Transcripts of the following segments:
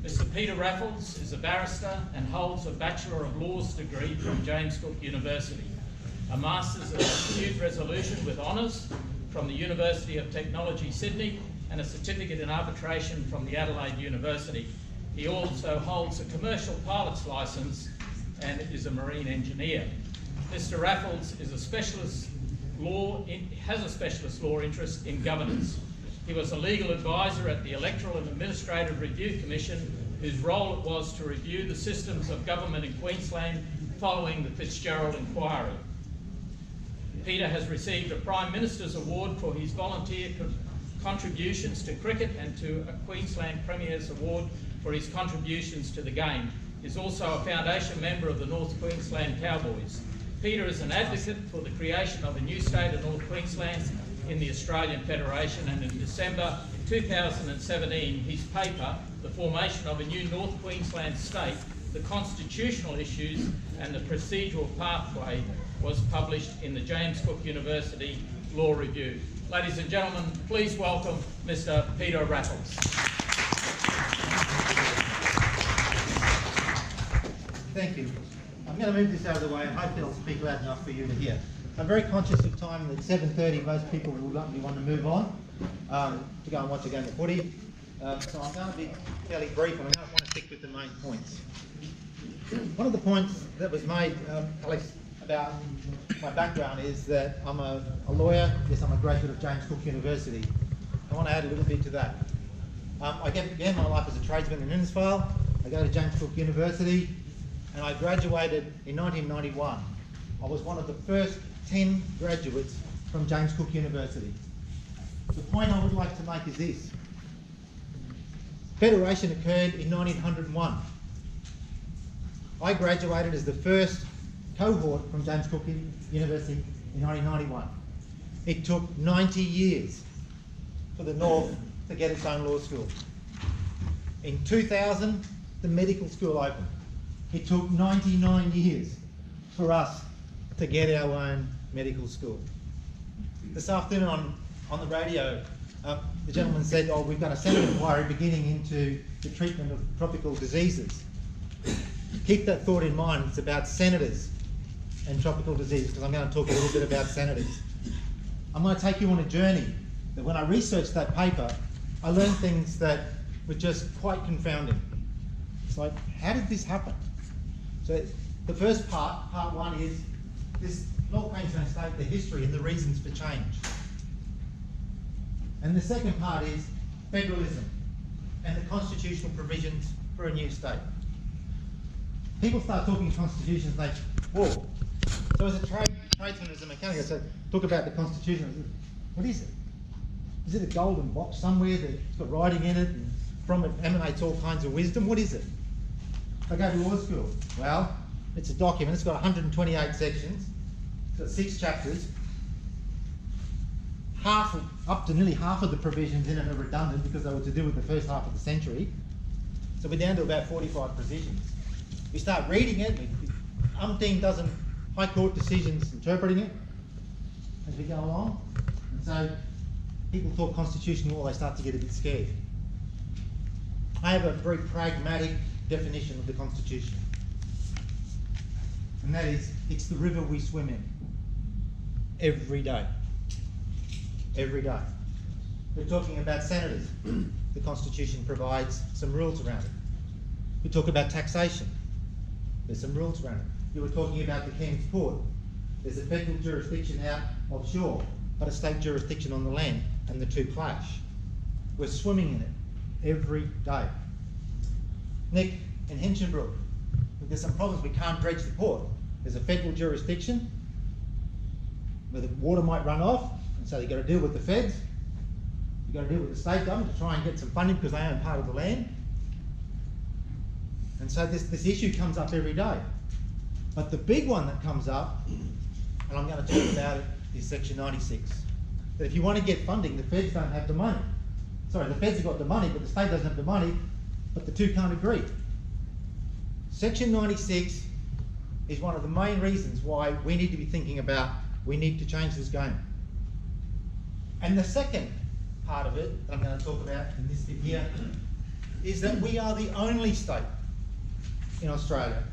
Mr. Peter Raffles is a barrister and holds a Bachelor of Laws degree from James Cook University, a Masters of Dispute Resolution with Honours from the University of Technology, Sydney, and a Certificate in Arbitration from the Adelaide University. He also holds a commercial pilot's licence and is a marine engineer. Mr. Raffles is a specialist has a specialist law interest in governance. He was a legal advisor at the Electoral and Administrative Review Commission, whose role it was to review the systems of government in Queensland following the Fitzgerald inquiry. Peter has received a Prime Minister's Award for his volunteer contributions to cricket and to a Queensland Premier's Award for his contributions to the game. He is also a foundation member of the North Queensland Cowboys. Peter is an advocate for the creation of a new state of North Queensland in the Australian Federation, and in December 2017 his paper, The Formation of a New North Queensland State, the Constitutional Issues and the Procedural Pathway, was published in the James Cook University Law Review. Ladies and gentlemen, please welcome Mr. Peter Raffles. Thank you. I'm going to move this out of the way and hopefully I'll speak loud enough for you to hear. I'm very conscious of time. At 7:30 most people will likely want to move on to go and watch a game of footy. So I'm going to be fairly brief and I don't want to stick with the main points. One of the points that was made, Alex, about my background is that I'm a lawyer. Yes, I'm a graduate of James Cook University. I want to add a little bit to that. I began my life as a tradesman in Innisfail. I go to James Cook University and I graduated in 1991. I was one of the first 10 graduates from James Cook University. The point I would like to make is this. Federation occurred in 1901. I graduated as the first cohort from James Cook University in 1991. It took 90 years for the North to get its own law school. In 2000, the medical school opened. It took 99 years for us to get our own medical school. This afternoon on the radio, the gentleman said, oh, we've got a Senate inquiry beginning into the treatment of tropical diseases. Keep that thought in mind. It's about senators and tropical disease, because I'm going to talk a little bit about senators. I'm going to take you on a journey that when I researched that paper, I learned things that were just quite confounding. It's like, how did this happen? So the first part one, is this North Queensland state, the history and the reasons for change. And the second part is federalism and the constitutional provisions for a new state. People start talking constitutions and they, whoa. So as a tradesman, as a mechanic, I said, talk about the constitution. What is it? Is it a golden box somewhere that's got writing in it and from it emanates all kinds of wisdom? What is it? I go to law school. Well, it's a document. It's got 128 sections. It's got 6 chapters. Up to nearly half of the provisions in it are redundant because they were to do with the first half of the century. So we're down to about 45 provisions. We start reading it, umpteen dozen High Court decisions interpreting it as we go along. And so people talk constitutional law, they start to get a bit scared. I have a very pragmatic definition of the Constitution. And that is, it's the river we swim in. Every day. Every day. We're talking about senators. The Constitution provides some rules around it. We talk about taxation. There's some rules around it. You were talking about the Cairns Port. There's a federal jurisdiction out offshore, but a state jurisdiction on the land, and the two clash. We're swimming in it every day. Nick and Hinchinbrook, there's some problems. We can't dredge the port. There's a federal jurisdiction where the water might run off, and so you've got to deal with the feds. You've got to deal with the state government to try and get some funding because they own part of the land. And so this issue comes up every day. But the big one that comes up, and I'm going to talk about it, is Section 96. That if you want to get funding, the feds don't have the money. Sorry, the feds have got the money, but the state doesn't have the money, but the two can't agree. Section 96 is one of the main reasons why we need to be thinking about, we need to change this game. And the second part of it that I'm going to talk about in this bit here is that we are the only state in Australia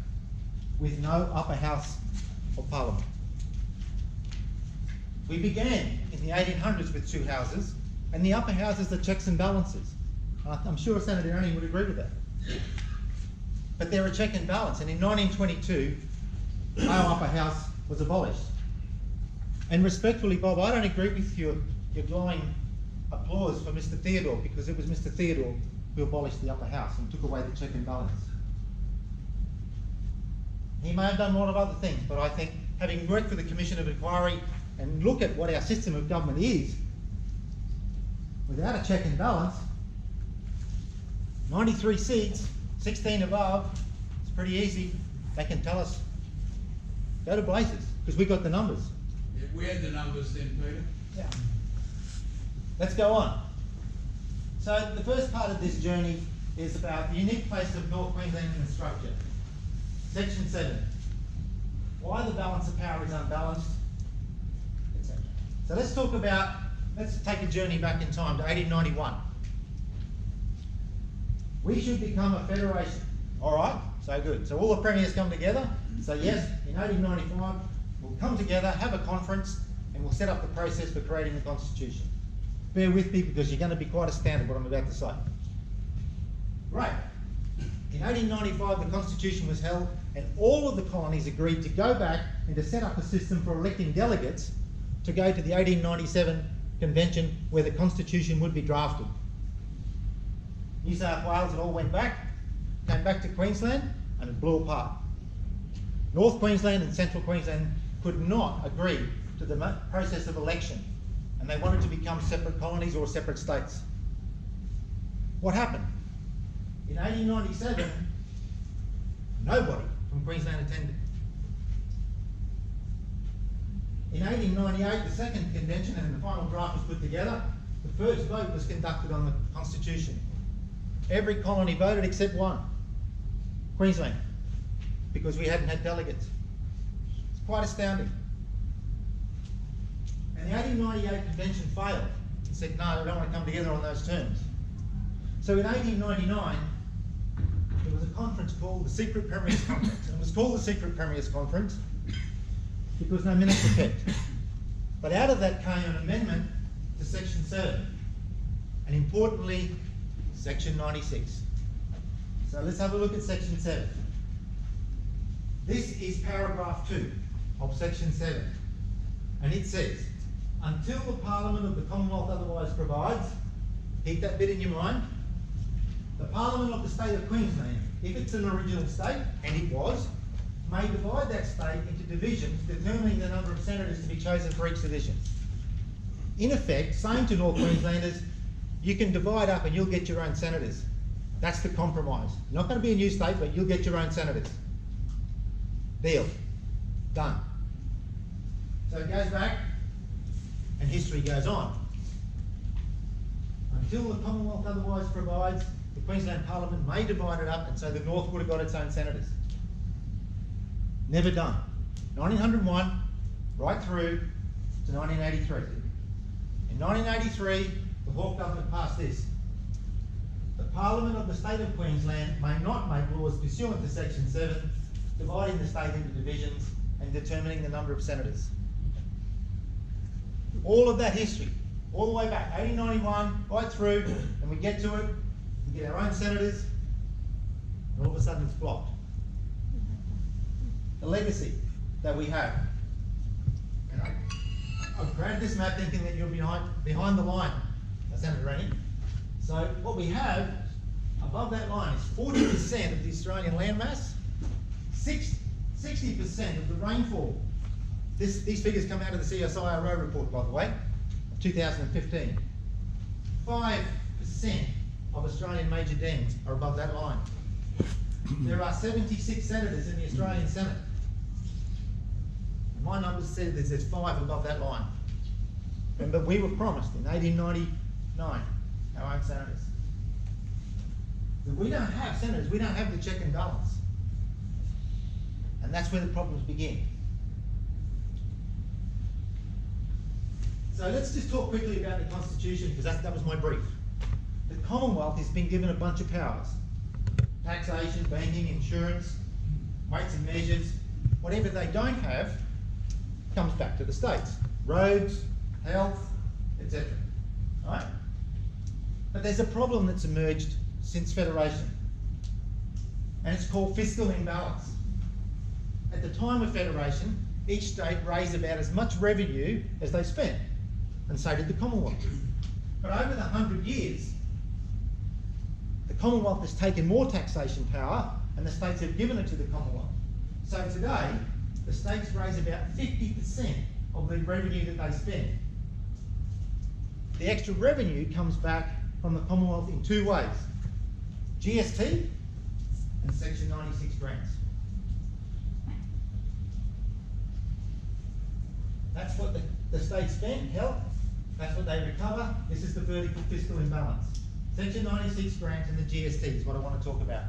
with no upper house of parliament. We began in the 1800s with two houses, and the upper houses are checks and balances. I'm sure Senator Annie would agree with that. But they're a check and balance, and in 1922, our upper house was abolished. And respectfully, Bob, I don't agree with your glowing applause for Mr. Theodore, because it was Mr. Theodore who abolished the upper house and took away the check and balance. He may have done a lot of other things, but I think, having worked for the Commission of Inquiry and look at what our system of government is, without a check and balance, 93 seats, 16 above, it's pretty easy. They can tell us, go to blazes, because we got the numbers. Yeah, we had the numbers then, Peter. Yeah. Let's go on. So the first part of this journey is about the unique place of North Queensland in the structure. Section 7. Why the balance of power is unbalanced, etc. So let's take a journey back in time to 1891. We should become a federation. All right, so good. So all the premiers come together. So yes, in 1895, we'll come together, have a conference, and we'll set up the process for creating the Constitution. Bear with me, because you're going to be quite astounded what I'm about to say. Right. In 1895, the Constitution was held, and all of the colonies agreed to go back and to set up a system for electing delegates to go to the 1897 convention where the Constitution would be drafted. New South Wales, it all went back, came back to Queensland, and it blew apart. North Queensland and Central Queensland could not agree to the process of election, and they wanted to become separate colonies or separate states. What happened? In 1897, nobody from Queensland attended. In 1898, the second convention and the final draft was put together. The first vote was conducted on the Constitution. Every colony voted except one, Queensland, because we hadn't had delegates. It's quite astounding. And the 1898 convention failed and said, no, we don't want to come together on those terms. So in 1899, there was a conference called the Secret Premiers Conference. And it was called the Secret Premiers Conference because no minutes were kept. But out of that came an amendment to Section 7, and importantly, Section 96. So let's have a look at Section 7. This is paragraph 2 of Section 7. And it says, until the Parliament of the Commonwealth otherwise provides, keep that bit in your mind, the Parliament of the State of Queensland, if it's an original state, and it was, may divide that state into divisions, determining the number of senators to be chosen for each division. In effect, saying to North Queenslanders, you can divide up and you'll get your own senators. That's the compromise. Not going to be a new state, but you'll get your own senators. Deal. Done. So it goes back, and history goes on. Until the Commonwealth otherwise provides, the Queensland Parliament may divide it up, and so the North would have got its own senators. Never done. 1901, right through to 1983. In 1983, the Hawke government passed this. The Parliament of the State of Queensland may not make laws pursuant to Section 7, dividing the state into divisions and determining the number of senators. All of that history, all the way back, 1891, right through, and we get to it, we get our own senators, and all of a sudden it's blocked. The legacy that we have. And I've created this map thinking that you're behind the line, Senator Rennie. So what we have above that line is 40% of the Australian landmass, 60% of the rainfall. These figures come out of the CSIRO report, by the way, of 2015. 5% of Australian major dams are above that line. There are 76 senators in the Australian Senate. And my numbers said that there's 5 above that line. Remember, we were promised in 1899 our own senators. But we don't have senators, we don't have the check and balance. And that's where the problems begin. So let's just talk quickly about the Constitution, because that was my brief. the Commonwealth has been given a bunch of powers. Taxation, banking, insurance, weights and measures, whatever they don't have comes back to the states. Roads, health, etc. Right? But there's a problem that's emerged since Federation, and it's called fiscal imbalance. At the time of Federation, each state raised about as much revenue as they spent, and so did the Commonwealth. But over the 100 years, the Commonwealth has taken more taxation power, and the states have given it to the Commonwealth. So today, the states raise about 50% of the revenue that they spend. The extra revenue comes back from the Commonwealth in two ways: GST and Section 96 grants. That's what the states spend, health, that's what they recover. This is the vertical fiscal imbalance. Section 96 grants and the GST is what I want to talk about.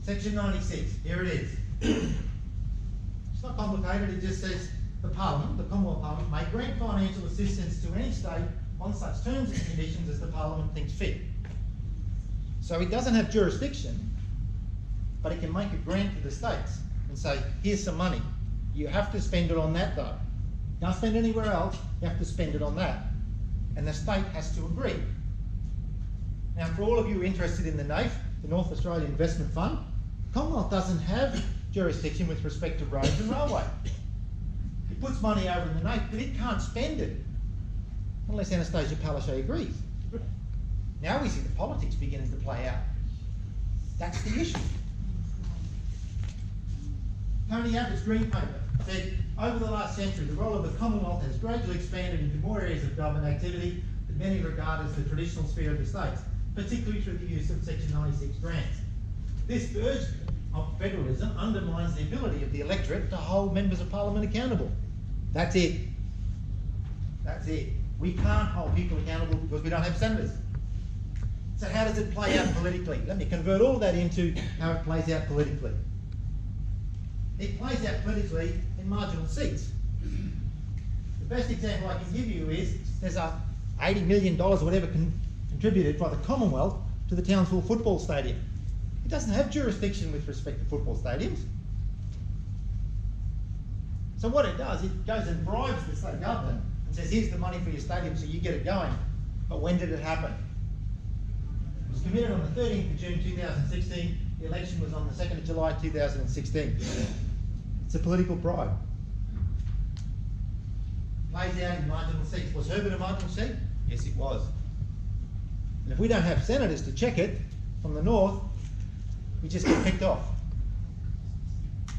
Section 96, here it is. It's not complicated, it just says the Parliament, the Commonwealth Parliament, may grant financial assistance to any state on such terms and conditions as the Parliament thinks fit. So it doesn't have jurisdiction, but it can make a grant to the states and say, here's some money. You have to spend it on that though. Don't spend it anywhere else, you have to spend it on that. And the state has to agree. Now for all of you interested in the NAIF, the North Australian Investment Fund, Commonwealth doesn't have jurisdiction with respect to roads and railway. It puts money over in the NAIF, but it can't spend it unless Anastasia Palaszczuk agrees. Now we see the politics beginning to play out. That's the issue. Tony Abbott's Green Paper said, over the last century, the role of the Commonwealth has gradually expanded into more areas of government activity that many regard as the traditional sphere of the states, particularly through the use of Section 96 grants. This version of federalism undermines the ability of the electorate to hold members of Parliament accountable. That's it. That's it. We can't hold people accountable because we don't have senators. So how does it play out politically? Let me convert all that into how it plays out politically. It plays out politically in marginal seats. The best example I can give you is there's a $80 million or whatever contributed by the Commonwealth to the Townsville football stadium. It doesn't have jurisdiction with respect to football stadiums. So what it does, it goes and bribes the state government and says, here's the money for your stadium so you get it going. But when did it happen? It was committed on the 13th of June 2016. The election was on the 2nd of July 2016. It's a political bribe. Plays out in marginal seats. Was Herbert a marginal seat? Yes, it was. And if we don't have senators to check it from the north, we just get picked off.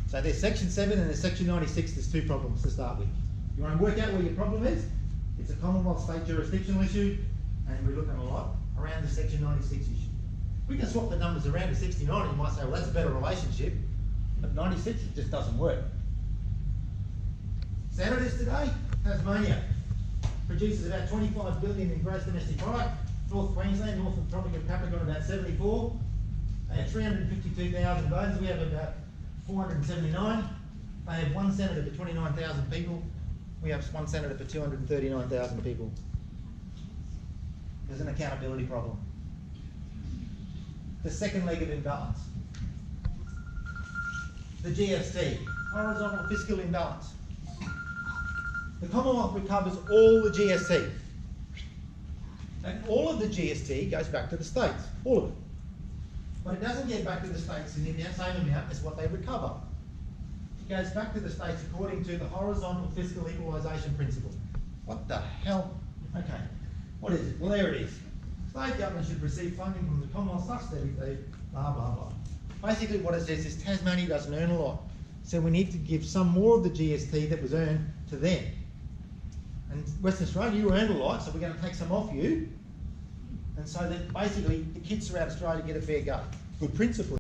So there's Section 7 and there's Section 96. There's two problems to start with. You want to work out where your problem is? It's a Commonwealth state jurisdictional issue, and we're looking a lot around the Section 96 issue. We can swap the numbers around to 69, and you might say, well, that's a better relationship. But 96, it just doesn't work. Senators today, Tasmania produces about 25 billion in gross domestic product. North Queensland, north of the Tropic of Capricorn, about 74. They have 352,000 voters. We have about 479. They have one senator for 29,000 people. We have one senator for 239,000 people. There's an accountability problem. The second leg of imbalance. The GST, horizontal fiscal imbalance. The Commonwealth recovers all the GST. And all of the GST goes back to the states, all of it. But it doesn't get back to the states in the same amount as what they recover. It goes back to the states according to the horizontal fiscal equalisation principle. What the hell? Okay, what is it? Well, there it is. State government should receive funding from the Commonwealth such that if they blah, blah, blah. Basically what it says is Tasmania doesn't earn a lot. So we need to give some more of the GST that was earned to them. And Western Australia, you earned a lot, so we're going to take some off you. And so that basically the kids throughout Australia get a fair go. Good principle.